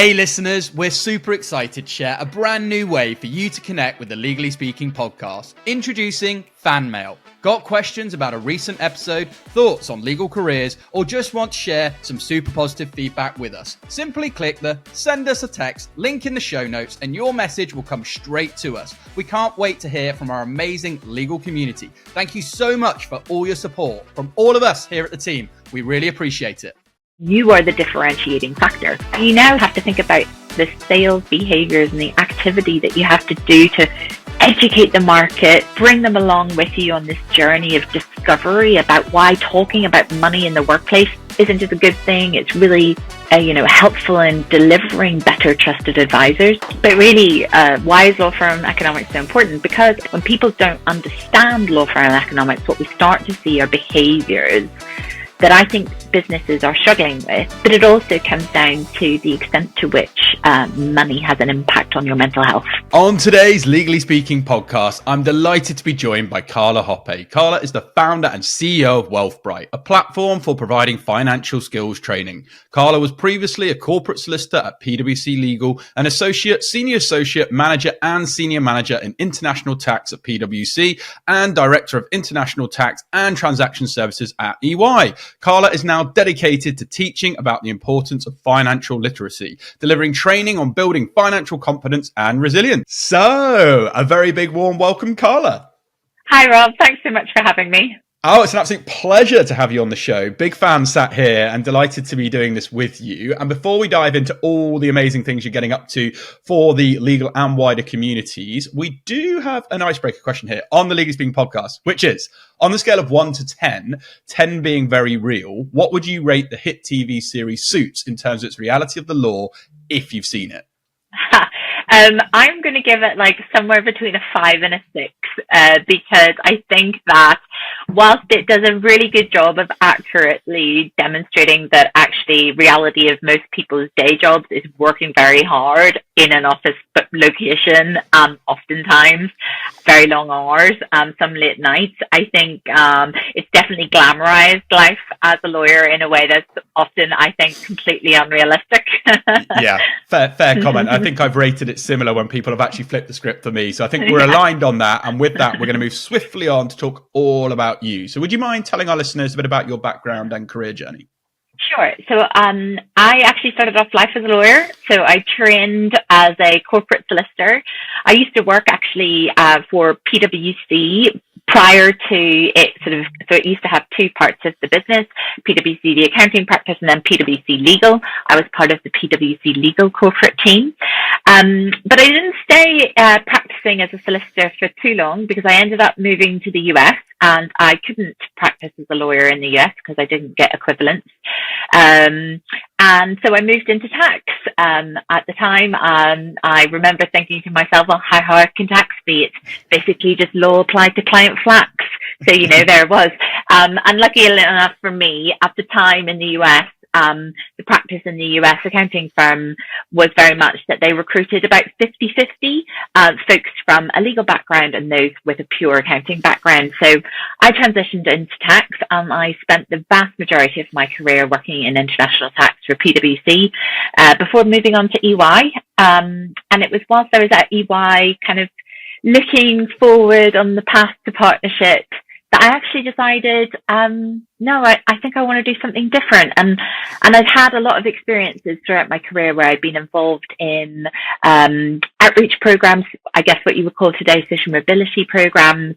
Hey listeners, we're super excited to share a brand new way for you to connect with the Legally Speaking podcast. Introducing Fan Mail. Got questions about a recent episode, thoughts on legal careers, or just want to share some super positive feedback with us? Simply click the send us a text link in the show notes and your message will come straight to us. We can't wait to hear from our amazing legal community. Thank you so much for all your support from all of us here at the team. We really appreciate it. You are the differentiating factor. You now have to think about the sales behaviors and the activity that you have to do to educate the market, bring them along with you on this journey of discovery about why talking about money in the workplace isn't just a good thing. It's really helpful in delivering better trusted advisors. But really, why is law firm economics so important? Because when people don't understand law firm economics, what we start to see are behaviors that I think businesses are struggling with, but it also comes down to the extent to which money has an impact on your mental health. On today's Legally Speaking podcast, I'm delighted to be joined by Carla Hoppe. Carla is the founder and CEO of Wealthbrite, a platform for providing financial skills training. Carla was previously a corporate solicitor at PwC Legal, an associate, senior associate, manager and senior manager in international tax at PwC, and director of international tax and transaction services at EY. Carla is now dedicated to teaching about the importance of financial literacy, delivering training on building financial confidence and resilience. So, a very big warm welcome, Carla. Hi, Rob. Thanks so much for having me. Oh, it's an absolute pleasure to have you on the show. Big fan sat here and delighted to be doing this with you. And before we dive into all the amazing things you're getting up to for the legal and wider communities, we do have an icebreaker question here on the Legally Speaking podcast, which is, on the scale of 1 to 10, 10 being very real, what would you rate the hit TV series Suits in terms of its reality of the law, if you've seen it? I'm going to give it like somewhere between a 5 and a 6 because I think that whilst it does a really good job of accurately demonstrating that actually reality of most people's day jobs is working very hard in an office location, oftentimes very long hours, some late nights, I think it's definitely glamorized life as a lawyer in a way that's often, I think, completely unrealistic. Yeah, fair comment. I think I've rated it similar when people have actually flipped the script for me. So I think we're aligned on that. And with that, we're going to move swiftly on to talk all about you. So would you mind telling our listeners a bit about your background and career journey? Sure. So I actually started off life as a lawyer. So I trained as a corporate solicitor. I used to work actually for PwC prior to it so it used to have two parts of the business, PwC, the accounting practice, and then PwC Legal. I was part of the PwC Legal corporate team. But I didn't stay practicing as a solicitor for too long because I ended up moving to the US and I couldn't practice as a lawyer in the US because I didn't get equivalence. And so I moved into tax. At the time, I remember thinking to myself, well, how hard can tax be? It's basically just law applied to client flax. So, there it was. And lucky enough for me, at the time in the US, the practice in the US accounting firm was very much that they recruited about 50-50 folks from a legal background and those with a pure accounting background. So I transitioned into tax and I spent the vast majority of my career working in international tax for PwC before moving on to EY. And it was whilst I was at EY kind of looking forward on the path to partnership that I actually decided, no, I think I want to do something different. And I've had a lot of experiences throughout my career where I've been involved in outreach programs, I guess what you would call today social mobility programs,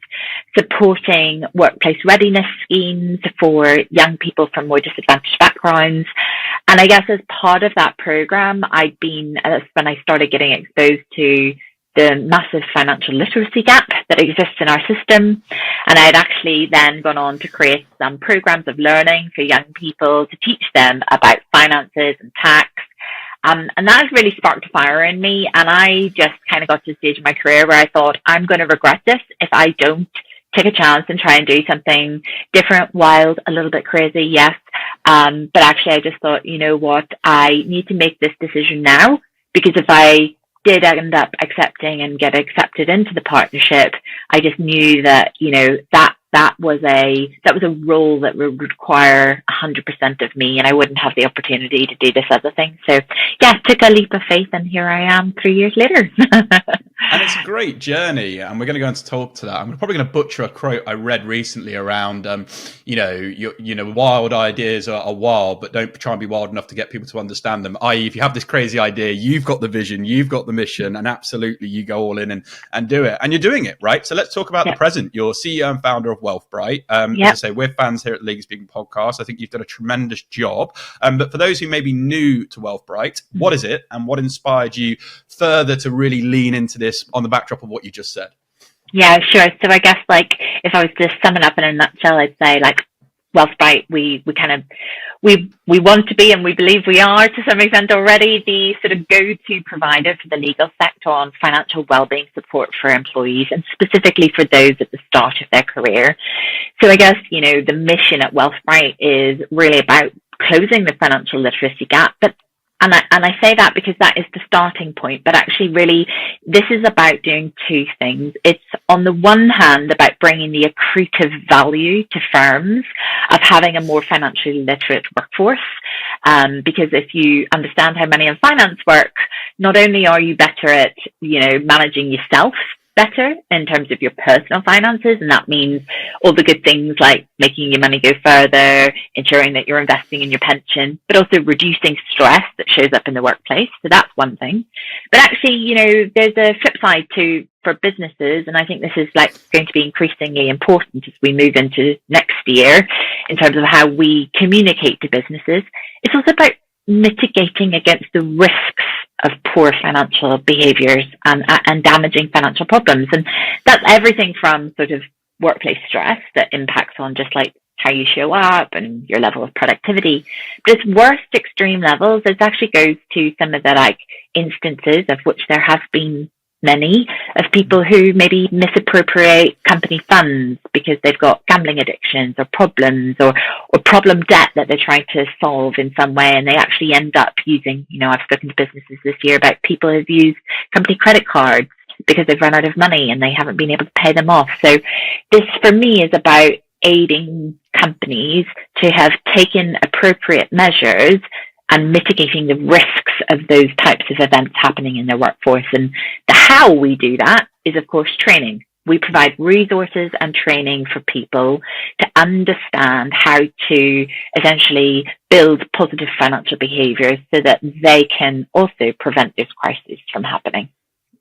supporting workplace readiness schemes for young people from more disadvantaged backgrounds. And I guess as part of that program, that's when I started getting exposed to the massive financial literacy gap that exists in our system. And I had actually then gone on to create some programs of learning for young people to teach them about finances and tax. And that has really sparked a fire in me. And I just kind of got to the stage in my career where I thought, I'm going to regret this if I don't take a chance and try and do something different, wild, a little bit crazy, yes. But actually, I just thought, you know what, I need to make this decision now, because if I did end up accepting and get accepted into the partnership, I just knew that, that that was a role that would require 100% of me, and I wouldn't have the opportunity to do this other thing. So yeah, took a leap of faith, and here I am 3 years later. And it's a great journey, and we're going to go into talk to that. I'm probably going to butcher a quote I read recently around, wild ideas are wild, but don't try and be wild enough to get people to understand them. I.e., if you have this crazy idea, you've got the vision, you've got the mission, and absolutely you go all in and do it. And you're doing it, right? So let's talk about the present. You're CEO and founder of Wealthbrite. As I say, we're fans here at the Legally Speaking Podcast. I think you've done a tremendous job. But for those who may be new to Wealthbrite, what is it, and what inspired you further to really lean into this on the backdrop of what you just said? Yeah, sure. So I guess if I was to sum it up in a nutshell, I'd say Wealthbrite, we want to be, and we believe we are to some extent already, the sort of go-to provider for the legal sector on financial wellbeing support for employees, and specifically for those at the start of their career. So I guess, the mission at Wealthbrite is really about closing the financial literacy gap, and I say that because that is the starting point, but actually really this is about doing two things. It's on the one hand about bringing the accretive value to firms of having a more financially literate workforce, because if you understand how money and finance work, not only are you better at, managing yourself better in terms of your personal finances, and that means all the good things like making your money go further, ensuring that you're investing in your pension, but also reducing stress that shows up in the workplace. So that's one thing. But actually, there's a flip side for businesses, and I think this is going to be increasingly important as we move into next year in terms of how we communicate to businesses. It's also about mitigating against the risks of poor financial behaviours and damaging financial problems. And that's everything from sort of workplace stress that impacts on just how you show up and your level of productivity. But its worst extreme levels, it actually goes to some of the instances, of which there have been many, of people who maybe misappropriate company funds because they've got gambling addictions or problems or problem debt that they're trying to solve in some way, and they actually end up using, I've spoken to businesses this year about people who've used company credit cards because they've run out of money and they haven't been able to pay them off. So this for me is about aiding companies to have taken appropriate measures and mitigating the risks of those types of events happening in their workforce. And the how we do that is, of course, training. We provide resources and training for people to understand how to essentially build positive financial behaviours so that they can also prevent those crises from happening.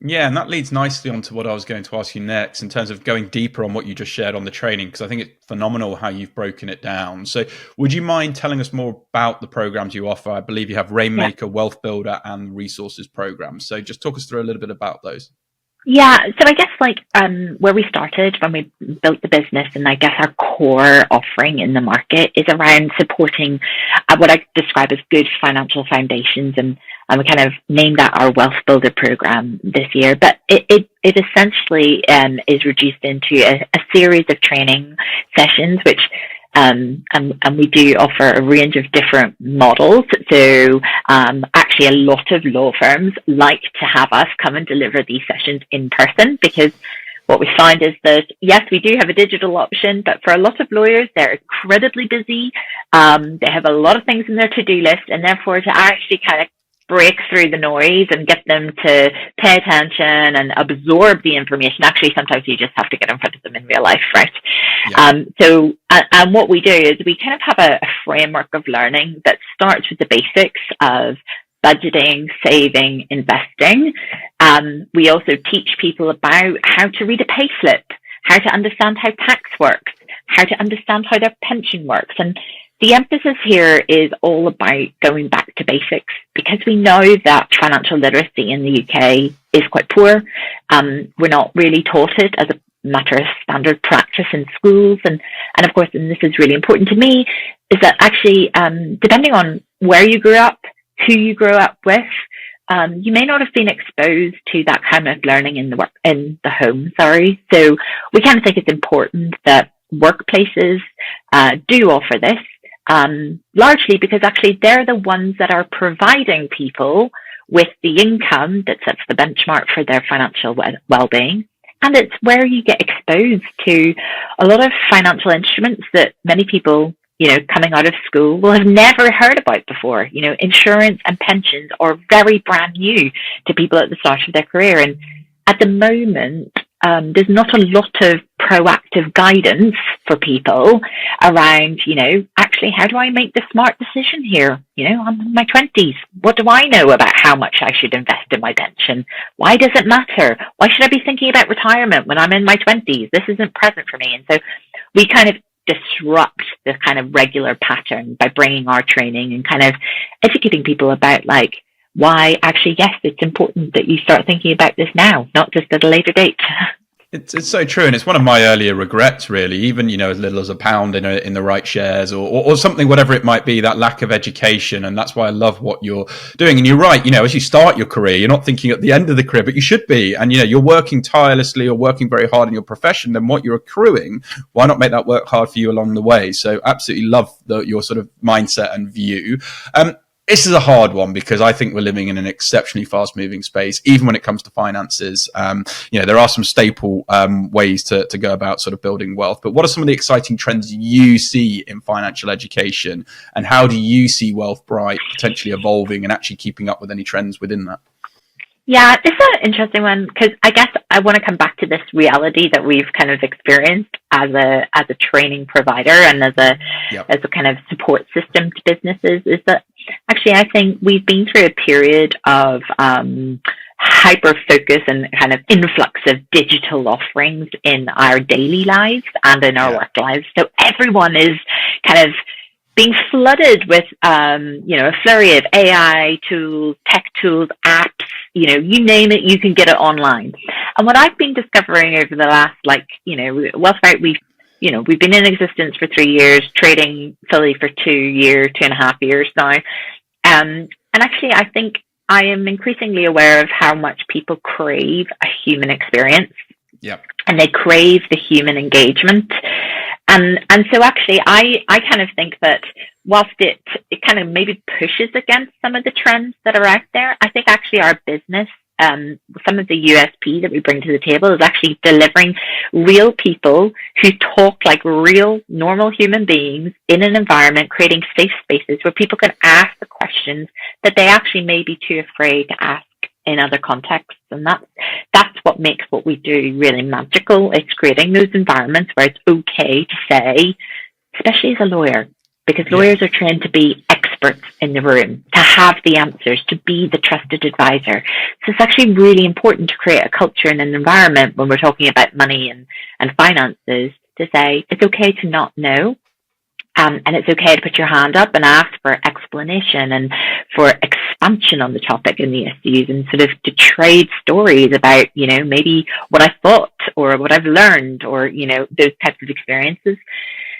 Yeah, and that leads nicely on to what I was going to ask you next in terms of going deeper on what you just shared on the training, because I think it's phenomenal how you've broken it down. So would you mind telling us more about the programs you offer? I believe you have Rainmaker, Wealth Builder, and Resources programs. So just talk us through a little bit about those. Yeah, so I guess where we started when we built the business, and I guess our core offering in the market is around supporting what I describe as good financial foundations, and we kind of named that our Wealth Builder program this year. But it essentially is reduced into a series of training sessions, which and we do offer a range of different models. So actually a lot of law firms like to have us come and deliver these sessions in person, because what we find is that, yes, we do have a digital option, but for a lot of lawyers, they're incredibly busy. They have a lot of things in their to-do list, and therefore to actually kind of break through the noise and get them to pay attention and absorb the information. Actually, sometimes you just have to get in front of them in real life, right? Yeah. And what we do is we kind of have a framework of learning that starts with the basics of budgeting, saving, investing. We also teach people about how to read a payslip, how to understand how tax works, how to understand how their pension works. And the emphasis here is all about going back to basics, because we know that financial literacy in the UK is quite poor. We're not really taught it as a matter of standard practice in schools. And of course, and this is really important to me, is that actually, depending on where you grew up, who you grew up with, you may not have been exposed to that kind of learning in the home. So we kind of think it's important that workplaces do offer this. Largely because actually they're the ones that are providing people with the income that sets the benchmark for their financial well-being. And it's where you get exposed to a lot of financial instruments that many people, coming out of school will have never heard about before. Insurance and pensions are very brand new to people at the start of their career. And at the moment, there's not a lot of proactive guidance for people around, actually, how do I make the smart decision here? I'm in my 20s. What do I know about how much I should invest in my pension? Why does it matter? Why should I be thinking about retirement when I'm in my 20s? This isn't present for me. And so we kind of disrupt the kind of regular pattern by bringing our training and kind of educating people about why actually, yes, it's important that you start thinking about this now, not just at a later date. It's so true, and it's one of my earlier regrets, really. Even as little as £1 in the right shares, or something, whatever it might be. That lack of education, and that's why I love what you're doing. And you're right. As you start your career, you're not thinking at the end of the career, but you should be. And you're working tirelessly, or working very hard in your profession. Then what you're accruing, why not make that work hard for you along the way? So absolutely love your sort of mindset and view. This is a hard one because I think we're living in an exceptionally fast-moving space, even when it comes to finances. There are some staple ways to go about sort of building wealth. But what are some of the exciting trends you see in financial education, and how do you see Wealthbrite potentially evolving and actually keeping up with any trends within that? Yeah, it's an interesting one because I guess I want to come back to this reality that we've kind of experienced as a training provider and as a kind of support system to businesses, is that actually I think we've been through a period of hyper focus and kind of influx of digital offerings in our daily lives and in our work lives. So everyone is kind of being flooded with, a flurry of AI tools, tech tools, apps, you name it, you can get it online. And what I've been discovering over the last, Wealthbrite, we've been in existence for 3 years, trading fully for 2.5 years now. And actually, I think I am increasingly aware of how much people crave a human experience. Yeah. And they crave the human engagement. And so actually, I kind of think that whilst it kind of maybe pushes against some of the trends that are out there, I think actually our business, some of the USP that we bring to the table is actually delivering real people who talk like real, normal human beings in an environment, creating safe spaces where people can ask the questions that they actually may be too afraid to ask in other contexts. And that's what makes what we do really magical. It's creating those environments where it's okay to say, especially as a lawyer, because lawyers are trained to be experts in the room, to have the answers, to be the trusted advisor. So it's actually really important to create a culture and an environment when we're talking about money and finances to say it's okay to not know. And it's okay to put your hand up and ask for explanation and for expansion on the topic in the SDUs, and sort of to trade stories about, maybe what I thought or what I've learned or, those types of experiences.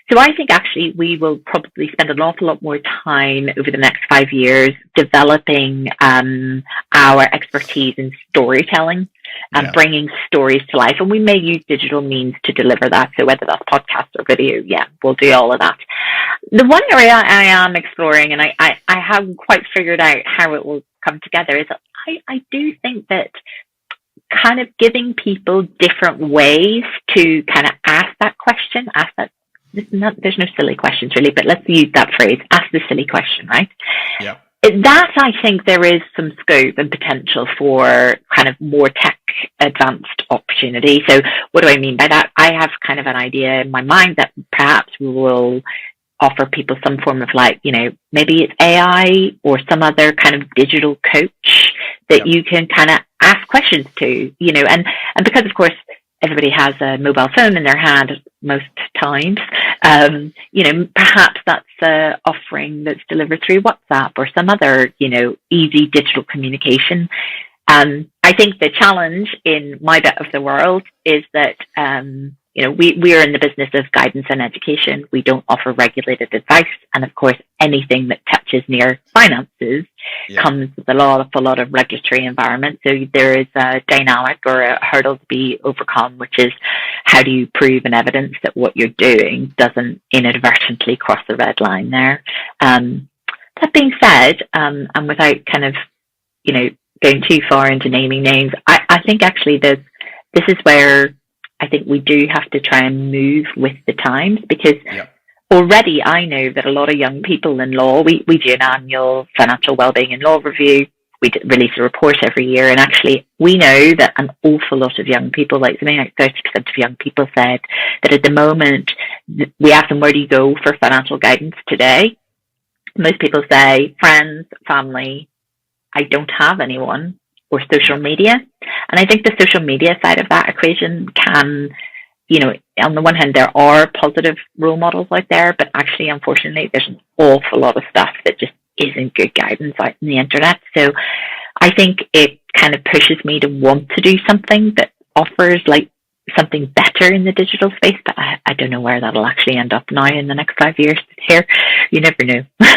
So I think actually we will probably spend an awful lot more time over the next 5 years developing our expertise in storytelling and bringing stories to life. And we may use digital means to deliver that. So whether that's podcast or video, we'll do all of that. The one area I am exploring, and I haven't quite figured out how it will come together, is that I do think that kind of giving people different ways to kind of ask that question, there's no silly questions really, but let's use that phrase, ask the silly question, right? Yeah. That I think there is some scope and potential for kind of more tech advanced opportunity. So what do I mean by that? I have kind of an idea in my mind that perhaps we will offer people some form of maybe it's AI or some other kind of digital coach that you can kind of ask questions to, and because of course everybody has a mobile phone in their hand most times, perhaps that's an offering that's delivered through WhatsApp or some other, easy digital communication. I think the challenge in my bit of the world is that, we are in the business of guidance and education. We don't offer regulated advice. And of course, anything that touches near finances comes with a lot of regulatory environment. So there is a dynamic or a hurdle to be overcome, which is how do you prove and evidence that what you're doing doesn't inadvertently cross the red line there. That being said, and without kind of, going too far into naming names, I think actually there's this is where I think we do have to try and move with the times, because already I know that a lot of young people in law, we do an annual financial wellbeing and law review. We release a report every year, and actually we know that an awful lot of young people, like something like 30% of young people said that at the moment, we ask them, where do you go for financial guidance today? Most people say friends, family, I don't have anyone, or social media. And I think the social media side of that equation can, you know, on the one hand, there are positive role models out there, but actually, unfortunately, there's an awful lot of stuff that just isn't good guidance out in the internet. So I think it kind of pushes me to want to do something that offers like something better in the digital space, but I don't know where that'll actually end up now in the next 5 years here. You never know. No,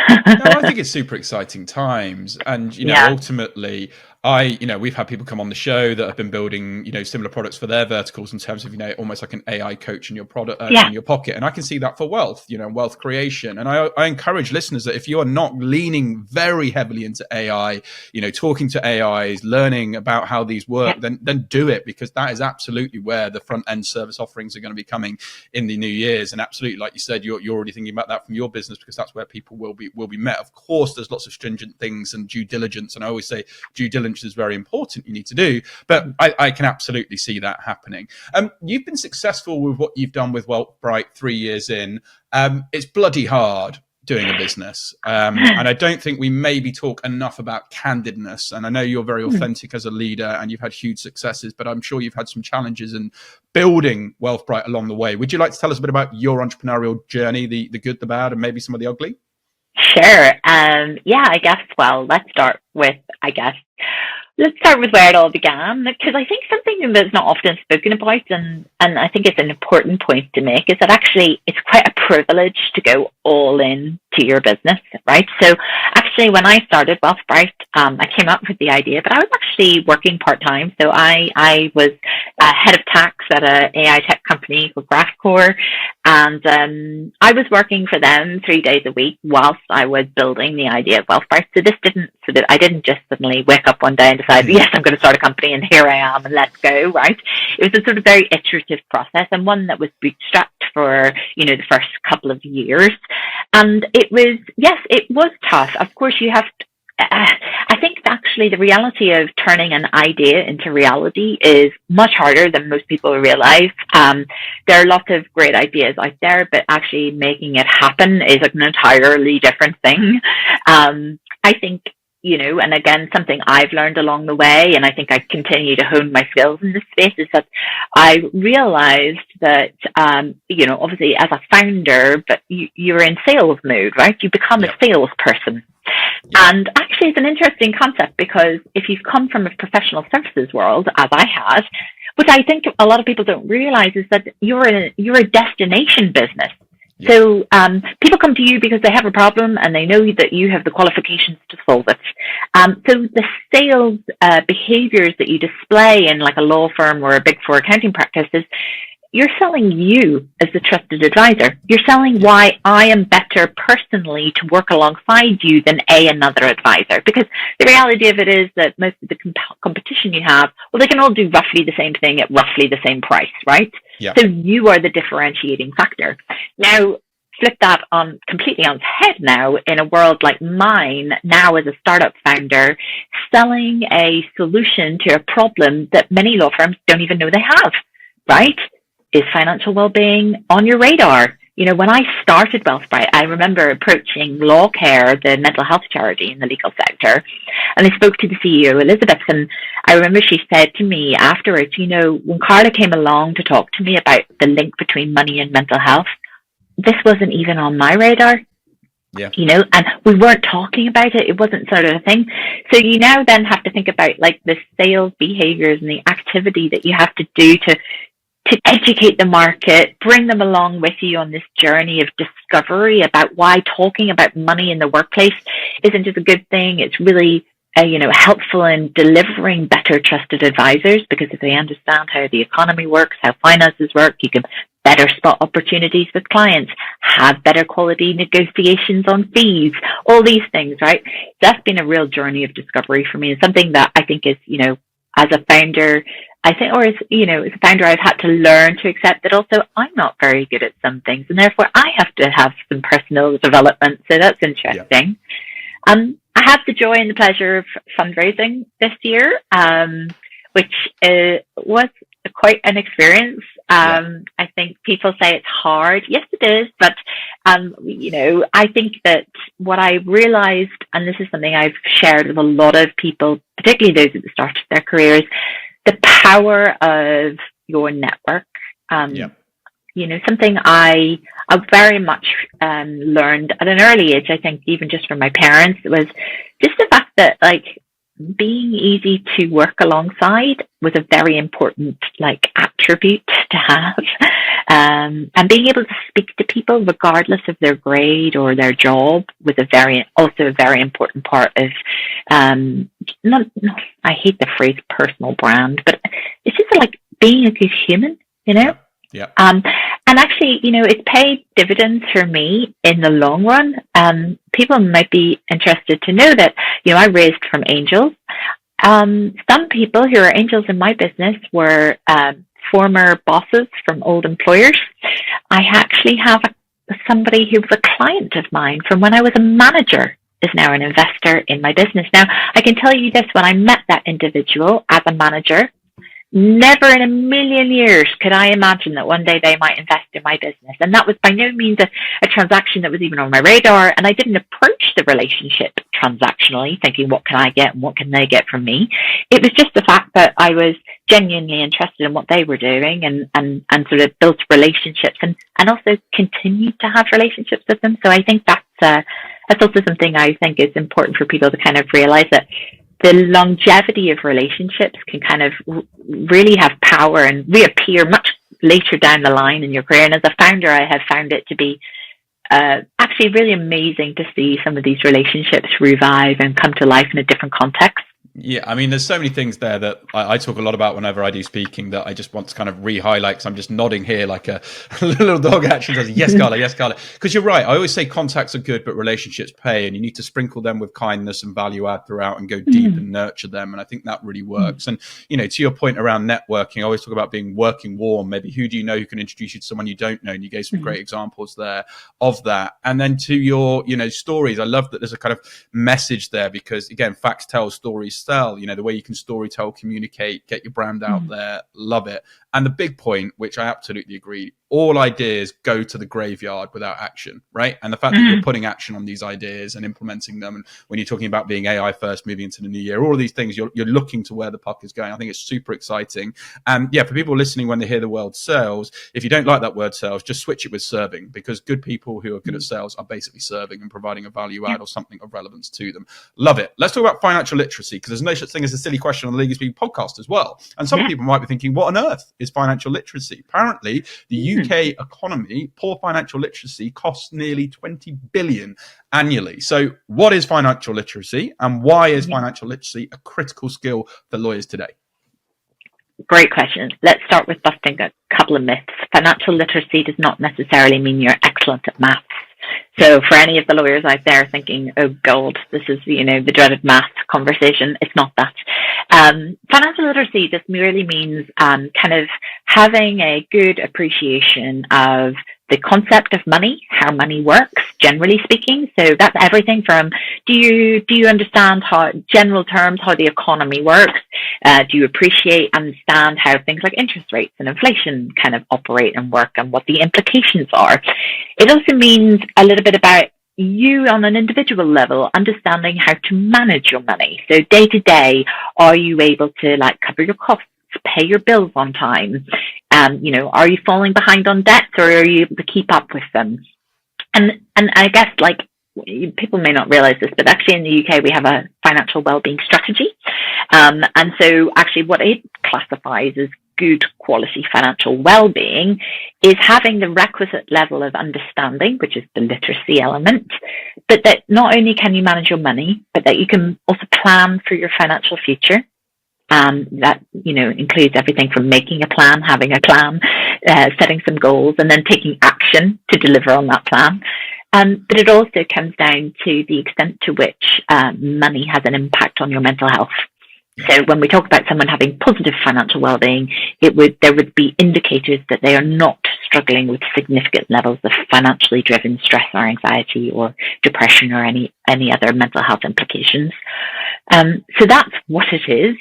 I think it's super exciting times. And, you know, ultimately, we've had people come on the show that have been building, you know, similar products for their verticals in terms of, you know, almost like an AI coach in your product, in your pocket. And I can see that for wealth, you know, wealth creation. And I encourage listeners that if you are not leaning very heavily into AI, you know, talking to AIs, learning about how these work, then do it, because that is absolutely where the front end service offerings are going to be coming in the new years. And absolutely, like you said, you're already thinking about that from your business, because that's where people will be met. Of course, there's lots of stringent things and due diligence. And I always say due diligence is very important, you need to do, but I can absolutely see that happening. You've been successful with what you've done with Wealthbrite 3 years in. It's bloody hard doing a business, and I don't think we maybe talk enough about candidness. And I know you're very authentic as a leader and you've had huge successes, but I'm sure you've had some challenges in building Wealthbrite along the way. Would you like to tell us a bit about your entrepreneurial journey, the good, the bad, and maybe some of the ugly? Sure. I guess, well, let's start with where it all began, because I think something that's not often spoken about, and I think it's an important point to make, is that actually it's quite a privilege to go all in to your business, right? So actually, when I started Wealthbrite, I came up with the idea, but I was actually working part-time. So I was head of tax at an AI tech company called Graphcore, and I was working for them 3 days a week whilst I was building the idea of Wealthbrite. So I didn't just suddenly wake up one day and decide, yes, I'm going to start a company and here I am and let's go, right? It was a sort of very iterative process, and one that was bootstrapped for, you know, the first couple of years. And it was tough. Of course, you have to, I think actually the reality of turning an idea into reality is much harder than most people realize. There are lots of great ideas out there, but actually making it happen is an entirely different thing. I think, you know, and again, something I've learned along the way, and I think I continue to hone my skills in this space, is that I realized that, you know, obviously as a founder, but you're in sales mode, right? You become a salesperson. And actually it's an interesting concept, because if you've come from a professional services world, as I had, which I think a lot of people don't realize, is that you're a destination business. So people come to you because they have a problem and they know that you have the qualifications to solve it. So the sales behaviors that you display in like a law firm or a Big Four accounting practice is, you're selling you as the trusted advisor. You're selling why I am better personally to work alongside you than another advisor. Because the reality of it is that most of the competition you have, well, they can all do roughly the same thing at roughly the same price, right? Yeah. So you are the differentiating factor. Now, flip that on completely on its head now, in a world like mine, now as a startup founder, selling a solution to a problem that many law firms don't even know they have, right? Is financial well-being on your radar? You know, when I started Wealthbrite, I remember approaching Law Care, the mental health charity in the legal sector, and I spoke to the CEO, Elizabeth, and I remember she said to me afterwards, you know, when Carla came along to talk to me about the link between money and mental health, this wasn't even on my radar. Yeah. You know, and we weren't talking about it. It wasn't sort of a thing. So you now then have to think about like the sales behaviors and the activity that you have to do to educate the market, bring them along with you on this journey of discovery about why talking about money in the workplace isn't just a good thing. It's really, helpful in delivering better trusted advisors, because if they understand how the economy works, how finances work, you can better spot opportunities with clients, have better quality negotiations on fees, all these things, right? That's been a real journey of discovery for me, and something that I think is, as a founder, I think, or as a founder, I've had to learn to accept that also I'm not very good at some things, and therefore I have to have some personal development. So that's interesting. I had the joy and the pleasure of fundraising this year, which was quite an experience. I think people say it's hard. Yes, it is. But, I think that what I realized, and this is something I've shared with a lot of people, particularly those at the start of their careers, the power of your network. Something I very much learned at an early age, I think, even just from my parents, was just the fact that, being easy to work alongside was a very important, attribute to have. And being able to speak to people regardless of their grade or their job was also a very important part of, I hate the phrase personal brand, but it's just being a good human, Yeah. And actually, it's paid dividends for me in the long run. People might be interested to know that, I raised from angels. Some people who are angels in my business were former bosses from old employers. I actually have somebody who was a client of mine from when I was a manager is now an investor in my business. Now, I can tell you this, when I met that individual as a manager, never in a million years could I imagine that one day they might invest in my business. And that was by no means a transaction that was even on my radar. And I didn't approach the relationship transactionally, thinking, what can I get and what can they get from me? It was just the fact that I was genuinely interested in what they were doing and sort of built relationships and also continued to have relationships with them. So I think that's also something I think is important for people to kind of realize, that the longevity of relationships can kind of really have power and reappear much later down the line in your career. And as a founder, I have found it to be actually really amazing to see some of these relationships revive and come to life in a different context. Yeah, I mean, there's so many things there that I talk a lot about whenever I do speaking that I just want to kind of re-highlight, because I'm just nodding here like a little dog actually says, yes, Carla, yes, Carla. Because you're right. I always say contacts are good, but relationships pay, and you need to sprinkle them with kindness and value add throughout and go deep and nurture them. And I think that really works. And, to your point around networking, I always talk about working warm. Maybe who do you know who can introduce you to someone you don't know? And you gave some great examples there of that. And then to your, stories, I love that there's a kind of message there, because again, facts tell, stories sell. The way you can story tell, communicate, get your brand out there, love it. And the big point, which I absolutely agree, all ideas go to the graveyard without action, right? And the fact that you're putting action on these ideas and implementing them, and when you're talking about being AI first, moving into the new year, all of these things, you're looking to where the puck is going. I think it's super exciting. And for people listening, when they hear the word sales, if you don't like that word sales, just switch it with serving, because good people who are good at sales are basically serving and providing a value add or something of relevance to them. Love it. Let's talk about financial literacy, because there's no such thing as a silly question on the Legal Speak podcast as well. And some people might be thinking, what on earth is financial literacy? Apparently, the UK economy, poor financial literacy costs nearly 20 billion annually. So what is financial literacy, and why is financial literacy a critical skill for lawyers today? Great question. Let's start with busting a couple of myths. Financial literacy does not necessarily mean you're excellent at maths. So for any of the lawyers out there thinking, oh God, this is, the dreaded math conversation, it's not that. Financial literacy just merely means kind of having a good appreciation of the concept of money, how money works, generally speaking. So that's everything from, do you understand how, general terms, how the economy works? Do you understand how things like interest rates and inflation kind of operate and work, and what the implications are? It also means a little bit about you on an individual level, understanding how to manage your money. So day to day, are you able to cover your costs, pay your bills on time? Are you falling behind on debts, or are you able to keep up with them? And I guess people may not realize this, but actually in the UK we have a financial wellbeing strategy. And so actually what it classifies as good quality financial well-being is having the requisite level of understanding, which is the literacy element, but that not only can you manage your money, but that you can also plan for your financial future. That, includes everything from making a plan, having a plan, setting some goals, and then taking action to deliver on that plan. But it also comes down to the extent to which money has an impact on your mental health. So when we talk about someone having positive financial well-being, there would be indicators that they are not struggling with significant levels of financially driven stress or anxiety or depression or any other mental health implications. So that's what it is.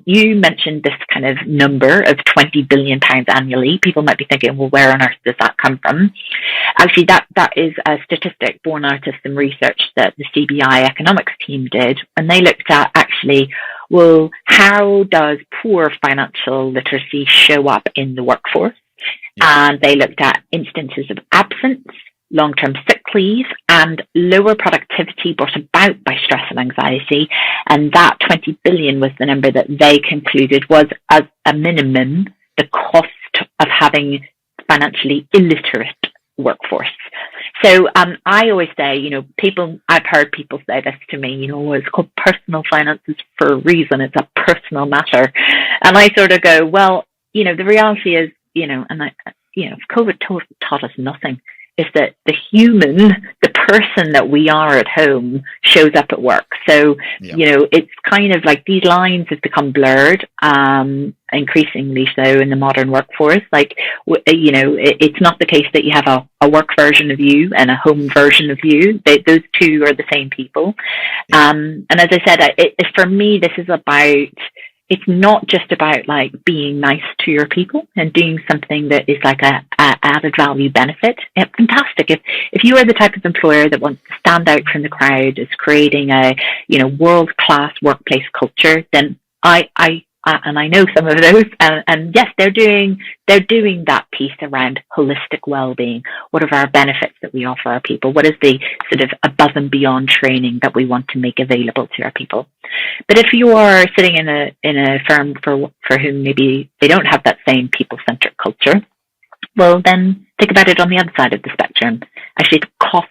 You mentioned this kind of number of £20 billion annually. People might be thinking, well, where on earth does that come from? Actually, that is a statistic born out of some research that the CBI economics team did, and they looked at actually, well, how does poor financial literacy show up in the workforce? Yeah. And they looked at instances of absence, long-term sick leave, and lower productivity brought about by stress and anxiety. And that 20 billion was the number that they concluded was, as a minimum, the cost of having financially illiterate workforce. So I always say, I've heard people say this to me, it's called personal finances for a reason. It's a personal matter. And I sort of go, well, the reality is, COVID taught us nothing, is that the person that we are at home shows up at work. So, it's kind of like these lines have become blurred, increasingly so in the modern workforce. Like, it's not the case that you have a work version of you and a home version of you. Those two are the same people. And as I said, for me, this is about, it's not just about like being nice to your people and doing something that is like a added value benefit. It's fantastic. If you are the type of employer that wants to stand out from the crowd, is creating a, world-class workplace culture, then and I know some of those, and yes, they're doing that piece around holistic well-being. What are our benefits that we offer our people? What is the sort of above and beyond training that we want to make available to our people? But if you are sitting in a firm for whom maybe they don't have that same people-centric culture, well, then think about it on the other side of the spectrum. Actually, the cost,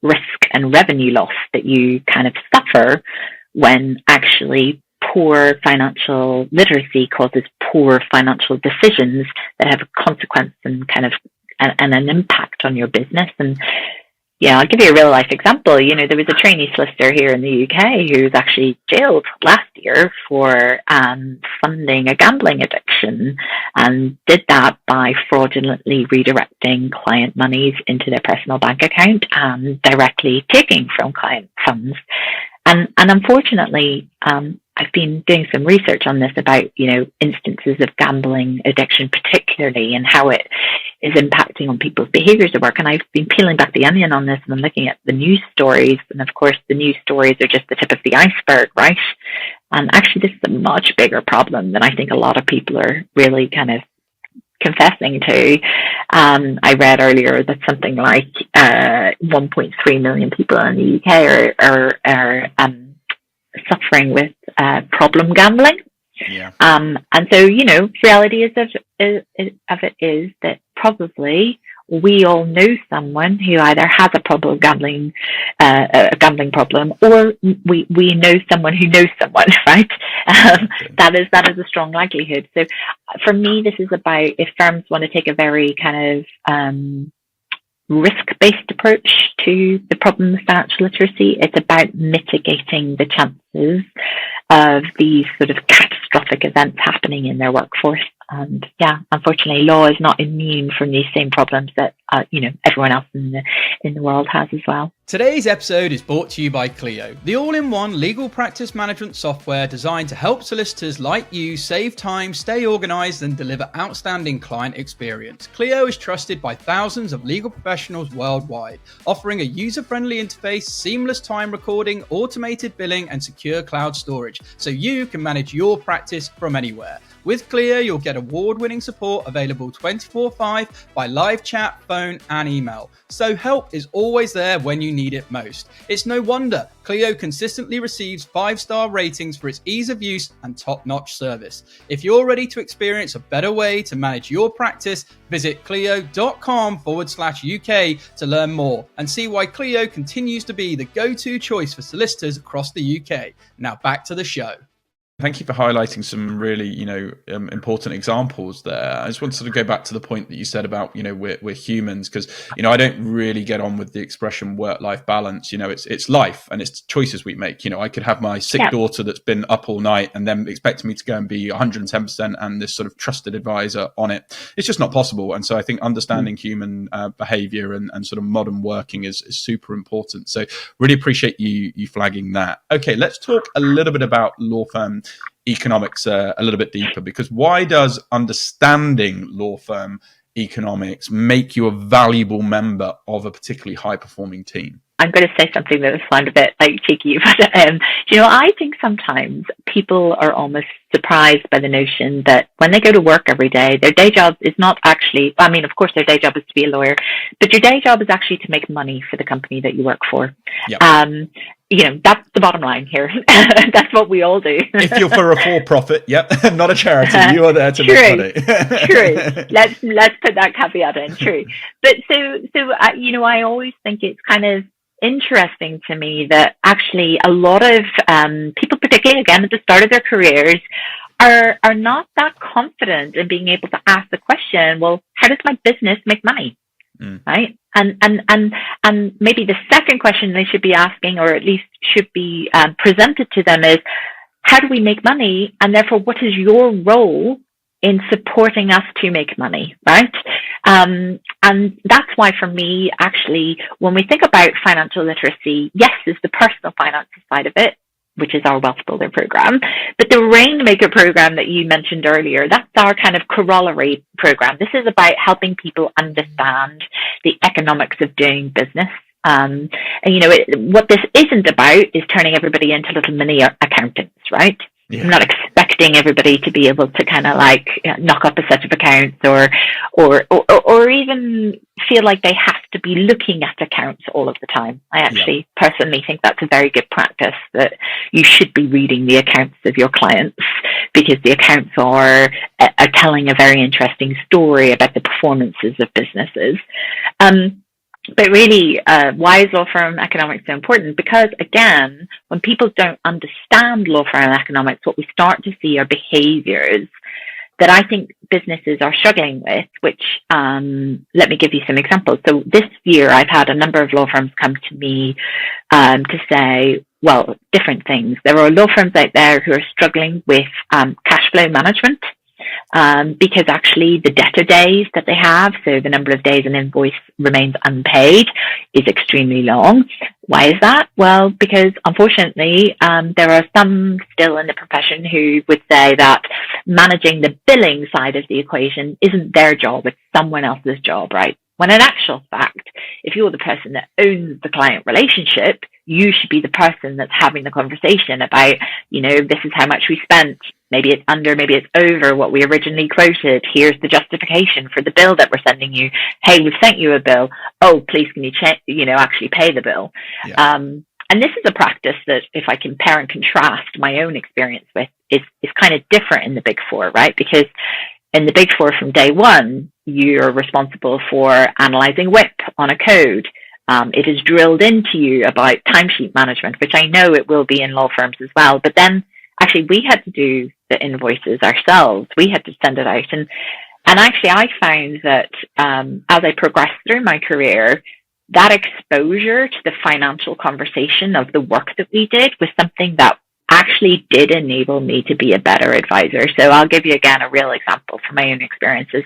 risk, and revenue loss that you kind of suffer when actually poor financial literacy causes poor financial decisions that have a consequence and kind of and an impact on your business. And I'll give you a real life example. There was a trainee solicitor here in the UK who was actually jailed last year for funding a gambling addiction, and did that by fraudulently redirecting client monies into their personal bank account and directly taking from client funds. And unfortunately, I've been doing some research on this about, instances of gambling addiction particularly, and how it is impacting on people's behaviors at work. And I've been peeling back the onion on this, and I'm looking at the news stories. And of course, the news stories are just the tip of the iceberg, right? And actually, this is a much bigger problem than I think a lot of people are really kind of confessing to. I read earlier that something like 1.3 million people in the UK are suffering with problem gambling. Yeah. And so, reality of it is that probably we all know someone who either has a gambling problem, or we know someone who knows someone, right? That is a strong likelihood. So for me, this is about, if firms want to take a very kind of risk-based approach to the problem of financial literacy, it's about mitigating the chances of these sort of catastrophic events happening in their workforce. And unfortunately, law is not immune from these same problems that everyone else in the world has as well. Today's episode is brought to you by Clio, the all-in-one legal practice management software designed to help solicitors like you save time, stay organised, and deliver outstanding client experience. Clio is trusted by thousands of legal professionals worldwide, offering a user-friendly interface, seamless time recording, automated billing, and secure cloud storage, so you can manage your practice from anywhere. With Clio, you'll get award-winning support available 24/5 by live chat, phone, and email. So help is always there when you need it most. It's no wonder Clio consistently receives 5-star ratings for its ease of use and top-notch service. If you're ready to experience a better way to manage your practice, visit clio.com/UK to learn more and see why Clio continues to be the go-to choice for solicitors across the UK. Now back to the show. Thank you for highlighting some really, important examples there. I just want to sort of go back to the point that you said about, we're humans, because, I don't really get on with the expression work-life balance. It's life and it's choices we make. I could have my sick daughter that's been up all night and then expect me to go and be 110% and this sort of trusted advisor on it. It's just not possible. And so I think understanding human behavior and sort of modern working is super important. So really appreciate you flagging that. Okay, let's talk a little bit about law firm economics a little bit deeper, because why does understanding law firm economics make you a valuable member of a particularly high performing team? I'm going to say something that will sound a bit like cheeky, but I think sometimes people are almost surprised by the notion that when they go to work every day, their day job is not actually, of course their day job is to be a lawyer, but your day job is actually to make money for the company that you work for. Yep. That's the bottom line here. That's what we all do. If you're for a for-profit, not a charity, you are there to make money. True. Let's put that caveat in. True. But so I always think it's kind of interesting to me that actually a lot of people, particularly again at the start of their careers, are not that confident in being able to ask the question, well, how does my business make money? Right? And maybe the second question they should be asking, or at least should be presented to them, is how do we make money? And therefore, what is your role in supporting us to make money, right? And that's why for me, actually, when we think about financial literacy, yes, there's the personal finances side of it, which is our Wealth Builder program. But the Rainmaker program that you mentioned earlier, that's our kind of corollary program. This is about helping people understand the economics of doing business. What this isn't about is turning everybody into little mini accountants, right? Yeah. I'm not expecting everybody to be able to kind of knock up a set of accounts or even feel like they have to be looking at accounts all of the time. I actually personally think that's a very good practice, that you should be reading the accounts of your clients, because the accounts are telling a very interesting story about the performances of businesses. But really, why is law firm economics so important? Because again, when people don't understand law firm economics, what we start to see are behaviors that I think businesses are struggling with, which, let me give you some examples. So this year, I've had a number of law firms come to me to say, well, different things. There are law firms out there who are struggling with cash flow management. Because actually the debtor days that they have, so the number of days an invoice remains unpaid, is extremely long. Why is that? Well, because unfortunately, there are some still in the profession who would say that managing the billing side of the equation isn't their job, it's someone else's job, right? When in actual fact, if you're the person that owns the client relationship, you should be the person that's having the conversation about, this is how much we spent. Maybe it's under, maybe it's over what we originally quoted. Here's the justification for the bill that we're sending you. Hey, we've sent you a bill. Oh, please can you actually pay the bill? Yeah. And this is a practice that, if I compare and contrast my own experience with, is kind of different in the Big Four, right? Because in the Big Four, from day one, you're responsible for analyzing WIP on a code. It is drilled into you about timesheet management, which I know it will be in law firms as well. But then actually we had to do the invoices ourselves. We had to send it out. And actually I found that as I progressed through my career, that exposure to the financial conversation of the work that we did was something that actually did enable me to be a better advisor. So I'll give you again a real example from my own experiences.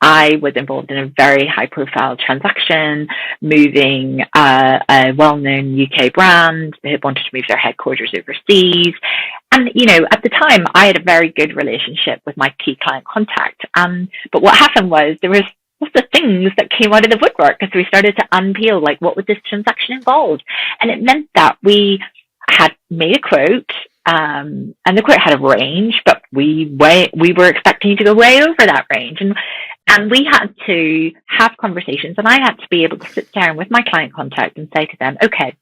I was involved in a very high profile transaction, moving a well-known UK brand who wanted to move their headquarters overseas. And, at the time I had a very good relationship with my key client contact. But what happened was there was lots of things that came out of the woodwork as we started to unpeel, what would this transaction involve? And it meant that we had made a quote, and the quote had a range, but we were expecting to go way over that range. And we had to have conversations, and I had to be able to sit down with my client contact and say to them, okay,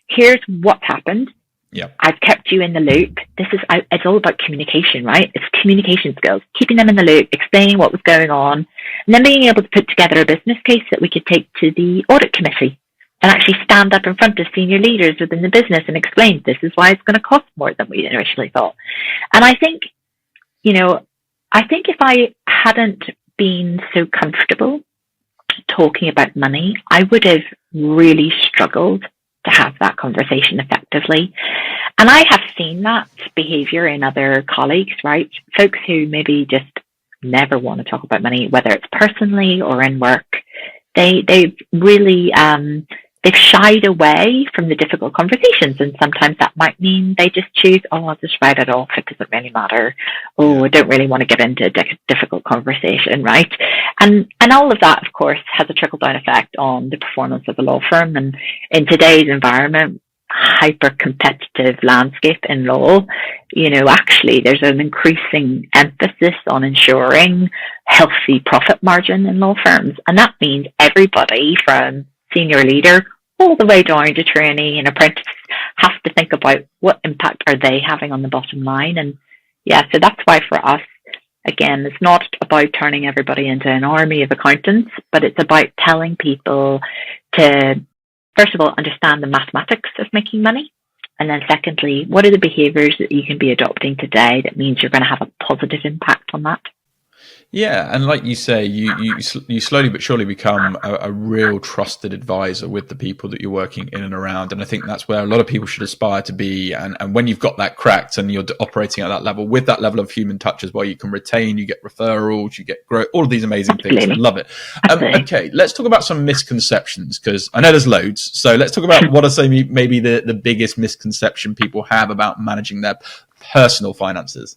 here's what's happened. Yep. I've kept you in the loop. It's all about communication, right? It's communication skills, keeping them in the loop, explaining what was going on, and then being able to put together a business case that we could take to the audit committee and actually stand up in front of senior leaders within the business and explain this is why it's going to cost more than we initially thought. And I think, if I hadn't been so comfortable talking about money, I would have really struggled to have that conversation effectively. And I have seen that behavior in other colleagues, right? Folks who maybe just never want to talk about money, whether it's personally or in work. They've really, they've shied away from the difficult conversations. And sometimes that might mean they just choose, I'll just write it off. It doesn't really matter. I don't really want to get into a difficult conversation, right? And all of that, of course, has a trickle-down effect on the performance of the law firm. And in today's environment, hyper-competitive landscape in law, actually there's an increasing emphasis on ensuring healthy profit margin in law firms. And that means everybody from senior leader all the way down to trainee and apprentice have to think about what impact are they having on the bottom line. And so that's why for us, again, it's not about turning everybody into an army of accountants, but it's about telling people to, first of all, understand the mathematics of making money. And then secondly, what are the behaviors that you can be adopting today that means you're going to have a positive impact on that? Yeah, and like you say, you slowly but surely become a real trusted advisor with the people that you're working in and around. And I think that's where a lot of people should aspire to be. And when you've got that cracked and you're operating at that level, with that level of human touch as well, you can retain, you get referrals, you get growth, all of these amazing things. I love it. Okay, let's talk about some misconceptions, because I know there's loads. So let's talk about what are maybe the biggest misconception people have about managing their personal finances.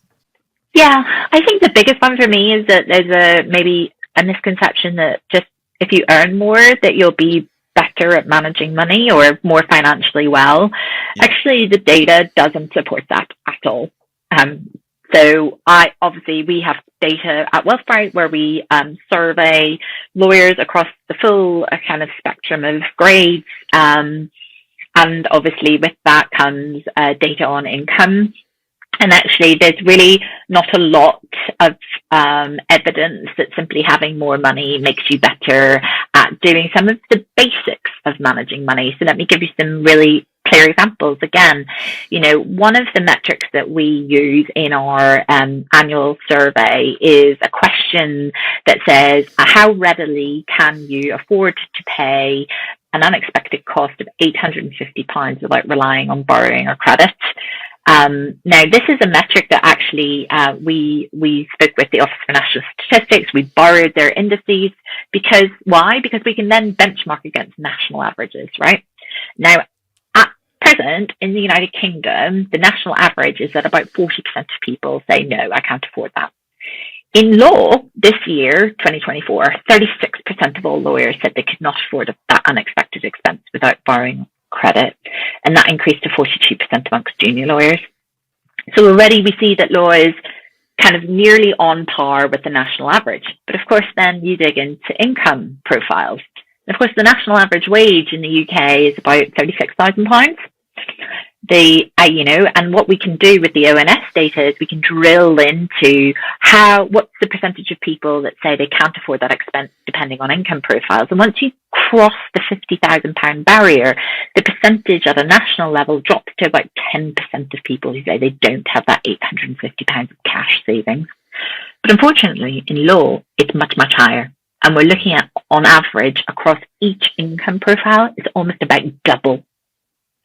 Yeah, I think the biggest one for me is that there's maybe a misconception that just if you earn more, that you'll be better at managing money or more financially well. Yeah. Actually, the data doesn't support that at all. So we have data at Wealthbrite where we survey lawyers across the full kind of spectrum of grades. And obviously with that comes data on income. And actually, there's really not a lot of evidence that simply having more money makes you better at doing some of the basics of managing money. So let me give you some really clear examples. Again, one of the metrics that we use in our annual survey is a question that says, how readily can you afford to pay an unexpected cost of £850 without relying on borrowing or credit? Now, this is a metric that actually we spoke with the Office for National Statistics. We borrowed their indices because why? Because we can then benchmark against national averages, right? Now, at present in the United Kingdom, the national average is that about 40% of people say, no, I can't afford that. In law, this year, 2024, 36% of all lawyers said they could not afford that unexpected expense without borrowing credit, and that increased to 42% amongst junior lawyers. So already we see that law is kind of nearly on par with the national average. But of course, then you dig into income profiles. And of course, the national average wage in the UK is about £36,000. And what we can do with the ONS data is we can drill into what's the percentage of people that say they can't afford that expense depending on income profiles. And once you cross the £50,000 barrier, the percentage at a national level drops to about 10% of people who say they don't have that £850 of cash savings. But unfortunately, in law, it's much, much higher. And we're looking at, on average, across each income profile, it's almost about double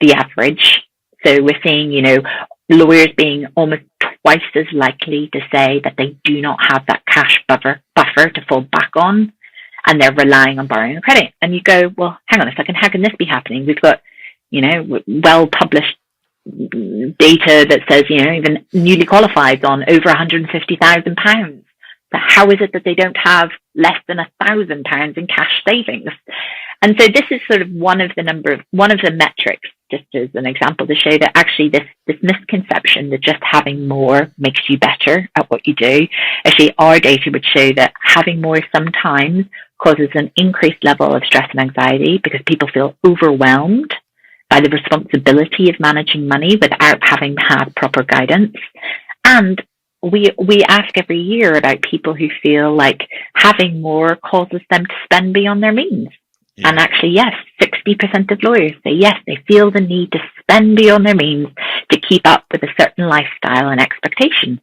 the average. So we're seeing, lawyers being almost twice as likely to say that they do not have that cash buffer to fall back on, and they're relying on borrowing and credit. And you go, well, hang on a second, how can this be happening? We've got, well-published data that says, even newly qualified on over £150,000. But how is it that they don't have less than £1,000 in cash savings? And so this is sort of one of the metrics, just as an example, to show that actually this misconception that just having more makes you better at what you do. Actually, our data would show that having more sometimes causes an increased level of stress and anxiety because people feel overwhelmed by the responsibility of managing money without having had proper guidance. And we ask every year about people who feel like having more causes them to spend beyond their means. And Yeah. actually, yes, 60% of lawyers say yes, they feel the need to spend beyond their means to keep up with a certain lifestyle and expectation.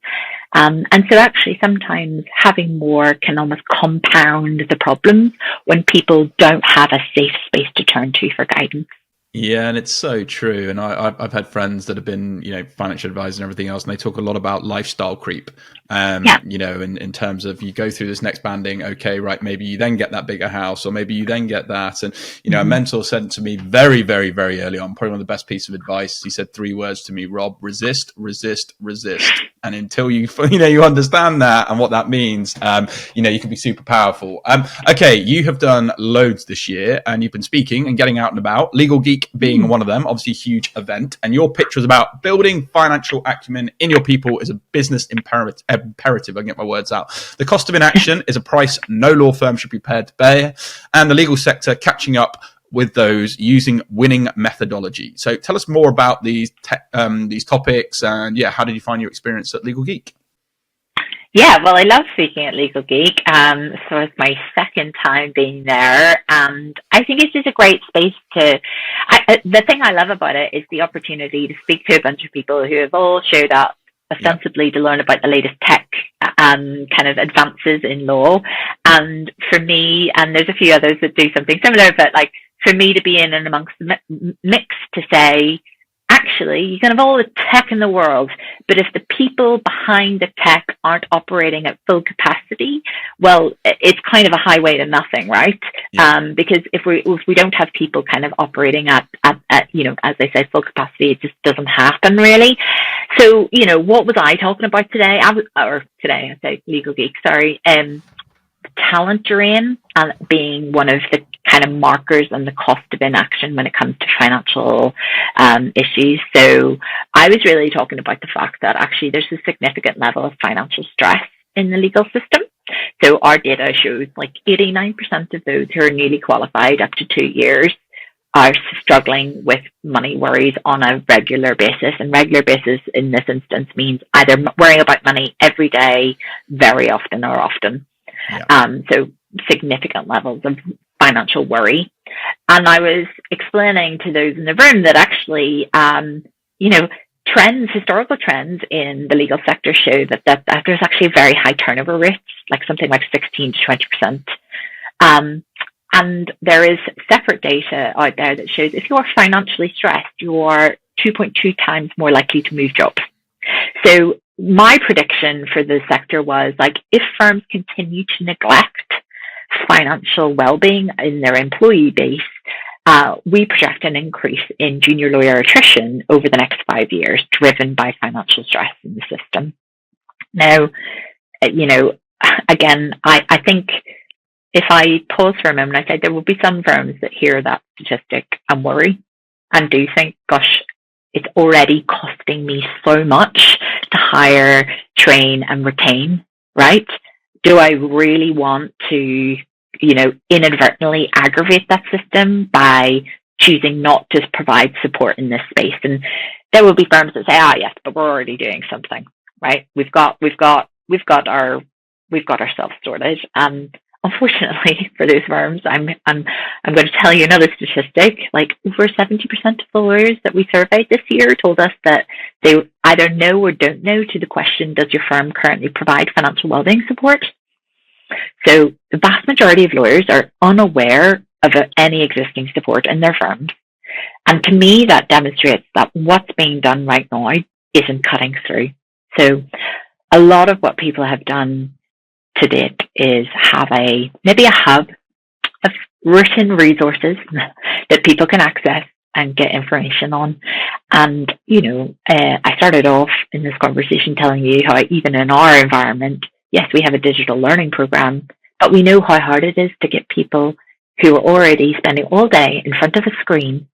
And so actually sometimes having more can almost compound the problems when people don't have a safe space to turn to for guidance. Yeah, and it's so true. And I've had friends that have been, financial advisors and everything else, and they talk a lot about lifestyle creep. Yeah. In terms of you go through this next banding, okay, right, maybe you then get that bigger house, or maybe you then get that. And, a mentor said to me very, very, very early on, probably one of the best pieces of advice. He said 3 words to me, Rob: resist, resist, resist. And until you understand that and what that means, you can be super powerful. Okay, you have done loads this year, and you've been speaking and getting out and about. Legal Geek being one of them, obviously a huge event. And your pitch was about building financial acumen in your people is a business imperative. I can get my words out. The cost of inaction is a price no law firm should be prepared to pay, and the legal sector catching up with those using winning methodology. So tell us more about these topics, and how did you find your experience at Legal Geek? Yeah, well, I love speaking at Legal Geek. So it's my second time being there, and I think it's just a great space to. The thing I love about it is the opportunity to speak to a bunch of people who have all showed up ostensibly to learn about the latest tech kind of advances in law. And for me, and there's a few others that do something similar, but like for me to be in and amongst the mix to say, actually, you can have all the tech in the world, but if the people behind the tech aren't operating at full capacity, well, it's kind of a highway to nothing, right? Yeah. Because if we don't have people kind of operating at as I said, full capacity, it just doesn't happen really. So, what was I talking about today? I say Legal Geek, sorry. Talent drain and being one of the kind of markers and the cost of inaction when it comes to financial issues. So I was really talking about the fact that actually there's a significant level of financial stress in the legal system. So our data shows like 89% of those who are newly qualified up to 2 years are struggling with money worries on a regular basis. And regular basis in this instance means either worrying about money every day, very often or often. Yeah. So significant levels of financial worry. And I was explaining to those in the room that actually, historical trends in the legal sector show that there's actually a very high turnover rate, like something like 16 to 20%. And there is separate data out there that shows if you are financially stressed, you are 2.2 times more likely to move jobs. So my prediction for the sector was like, if firms continue to neglect financial well-being in their employee base, we project an increase in junior lawyer attrition over the next 5 years, driven by financial stress in the system. Now, again, I think if I pause for a moment, I say there will be some firms that hear that statistic and worry and do think, gosh, it's already costing me so much to hire, train, and retain, right? Do I really want to, inadvertently aggravate that system by choosing not to provide support in this space? And there will be firms that say, yes, but we're already doing something, right? We've got ourselves sorted. Unfortunately for those firms, I'm going to tell you another statistic. Like over 70% of the lawyers that we surveyed this year told us that they either know or don't know to the question, does your firm currently provide financial wellbeing support? So the vast majority of lawyers are unaware of any existing support in their firms. And to me, that demonstrates that what's being done right now isn't cutting through. So a lot of what people have done to date is have maybe a hub of written resources that people can access and get information on. And, I started off in this conversation telling you how even in our environment, yes, we have a digital learning program, but we know how hard it is to get people who are already spending all day in front of a screen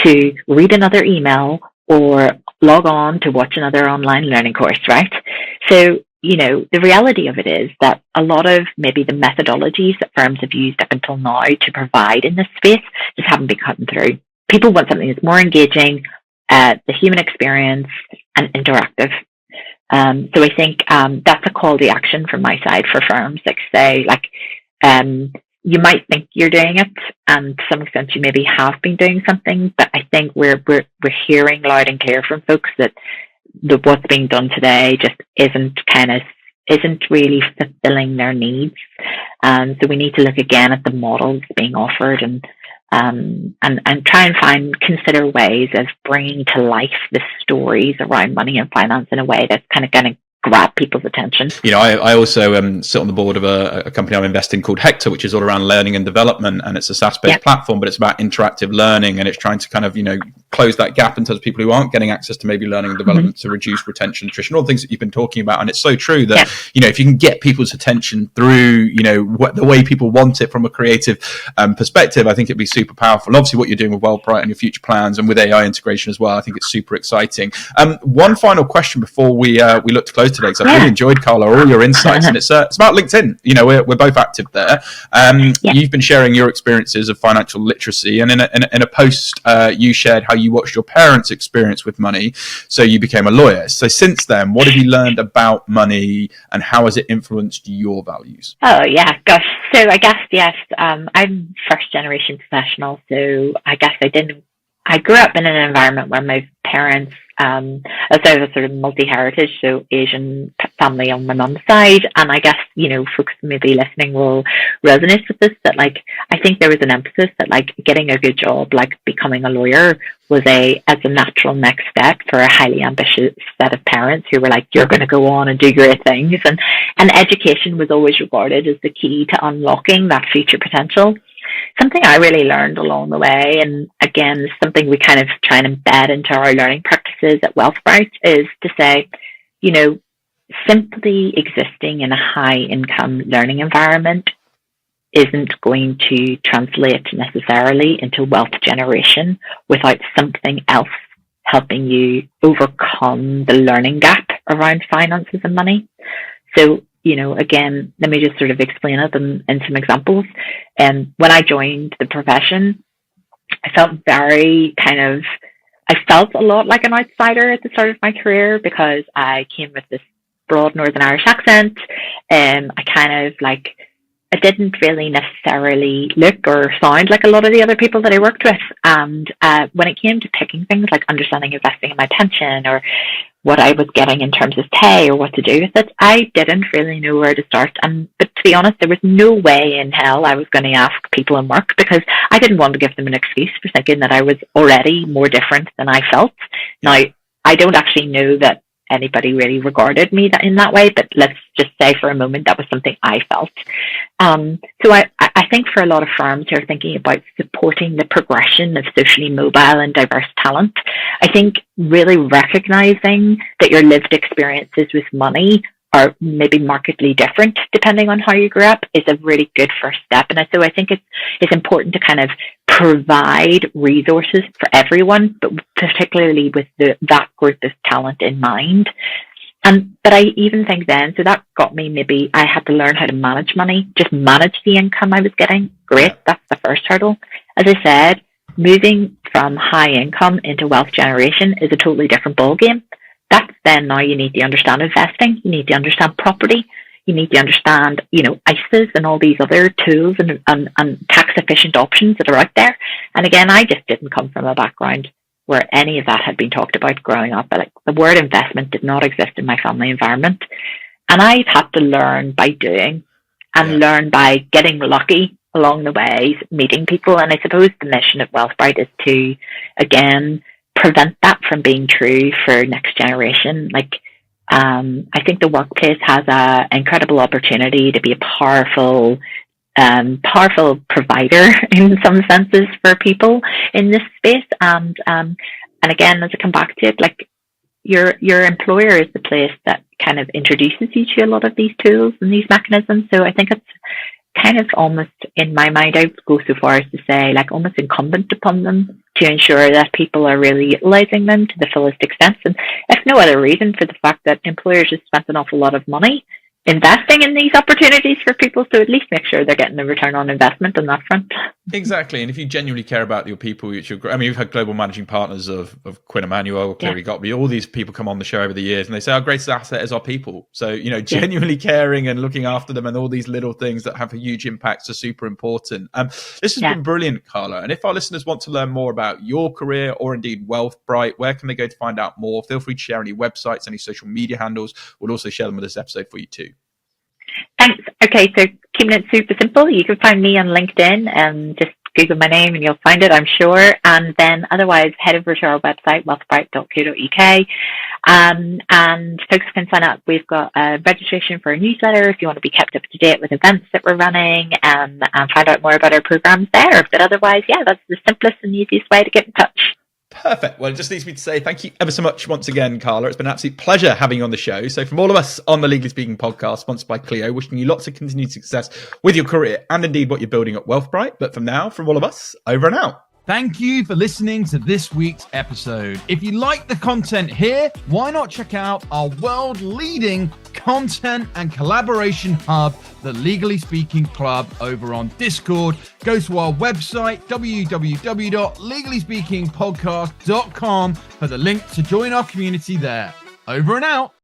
to read another email or log on to watch another online learning course, right? So, the reality of it is that a lot of maybe the methodologies that firms have used up until now to provide in this space just haven't been cutting through. People want something that's more engaging, the human experience, and interactive. So I think that's a call to action from my side for firms, like say, you might think you're doing it, and to some extent you maybe have been doing something, but I think we're hearing loud and clear from folks that what's being done today just isn't really fulfilling their needs. So we need to look again at the models being offered and try and consider ways of bringing to life the stories around money and finance in a way that's kind of going to grab people's attention. I also sit on the board of a company I'm investing called Hector, which is all around learning and development, and it's a SaaS-based platform, but it's about interactive learning, and it's trying to kind of close that gap in terms of people who aren't getting access to maybe learning and development to reduce retention, attrition, all the things that you've been talking about. And it's so true that if you can get people's attention through the way people want it from a creative perspective, I think it'd be super powerful. And obviously what you're doing with Wealthbrite and your future plans and with AI integration as well, I think it's super exciting. One final question before we look to close today, because I've really enjoyed, Carla, all your insights, and it's about LinkedIn. We're both active there. You've been sharing your experiences of financial literacy, and in a post you shared how you watched your parents' experience with money, so you became a lawyer. So since then, what have you learned about money, and how has it influenced your values? Oh yeah, gosh. So I guess I'm first generation professional, so I guess I grew up in an environment where my parents, as I was sort of multi-heritage, so Asian family on my mum's side, and I guess, folks maybe listening will resonate with this, that I think there was an emphasis that getting a good job, becoming a lawyer was as a natural next step for a highly ambitious set of parents who were you're going to go on and do great things, and education was always regarded as the key to unlocking that future potential. Something I really learned along the way, and again, something we kind of try and embed into our learning practices at Wealthbrite, is to say, simply existing in a high income learning environment isn't going to translate necessarily into wealth generation without something else helping you overcome the learning gap around finances and money. So, again, let me just sort of explain it in some examples. When I joined the profession, I felt a lot like an outsider at the start of my career, because I came with this broad Northern Irish accent. I didn't really necessarily look or sound like a lot of the other people that I worked with. And when it came to picking things like understanding investing in my pension, or what I was getting in terms of pay or what to do with it, I didn't really know where to start. But to be honest, there was no way in hell I was going to ask people in work, because I didn't want to give them an excuse for thinking that I was already more different than I felt. Now, I don't actually know that anybody really regarded me in that way, but let's just say for a moment that was something I felt. So I think for a lot of firms who are thinking about supporting the progression of socially mobile and diverse talent, I think really recognizing that your lived experiences with money are maybe markedly different depending on how you grew up is a really good first step. And so I think it's important to kind of provide resources for everyone, but particularly with that group of talent in mind. But I even think then, so that got me, maybe I had to learn how to manage money, just manage the income I was getting. Great, that's the first hurdle. As I said, moving from high income into wealth generation is a totally different ballgame. That's then now you need to understand investing, you need to understand property, you need to understand, ISAs and all these other tools and tax efficient options that are out there. And again, I just didn't come from a background where any of that had been talked about growing up. The word investment did not exist in my family environment. And I've had to learn by doing and learn by getting lucky along the way, meeting people. And I suppose the mission of Wealthbrite is to, again, prevent that from being true for next generation. I think the workplace has an incredible opportunity to be a powerful provider in some senses for people in this space. And again, as I come back to it, your employer is the place that kind of introduces you to a lot of these tools and these mechanisms. So I think it's kind of almost, in my mind, I would go so far as to say, almost incumbent upon them to ensure that people are really utilizing them to the fullest extent. And if no other reason, for the fact that employers have spent an awful lot of money investing in these opportunities for people, so at least make sure they're getting a return on investment on that front. Exactly. And if you genuinely care about your people, which we've had global managing partners of Quinn Emanuel, Cleary Gottby, all these people come on the show over the years, and they say our greatest asset is our people. So, genuinely caring and looking after them and all these little things that have a huge impact are super important. This has been brilliant, Carla. And if our listeners want to learn more about your career or indeed Wealthbrite, where can they go to find out more? Feel free to share any websites, any social media handles. We'll also share them with this episode for you too. Thanks. Okay, so keeping it super simple, you can find me on LinkedIn and just Google my name and you'll find it, I'm sure. And then otherwise, head over to our website, wealthbrite.co.uk. And folks can sign up. We've got a registration for a newsletter if you want to be kept up to date with events that we're running and find out more about our programs there. But otherwise, that's the simplest and easiest way to get in touch. Perfect. Well, it just leaves me to say thank you ever so much once again, Carla. It's been an absolute pleasure having you on the show. So from all of us on the Legally Speaking podcast, sponsored by Clio, wishing you lots of continued success with your career and indeed what you're building at Wealthbrite. But from all of us, over and out. Thank you for listening to this week's episode. If you like the content here, why not check out our world-leading content and collaboration hub, the Legally Speaking Club, over on Discord. Go to our website, www.legallyspeakingpodcast.com, for the link to join our community there. Over and out.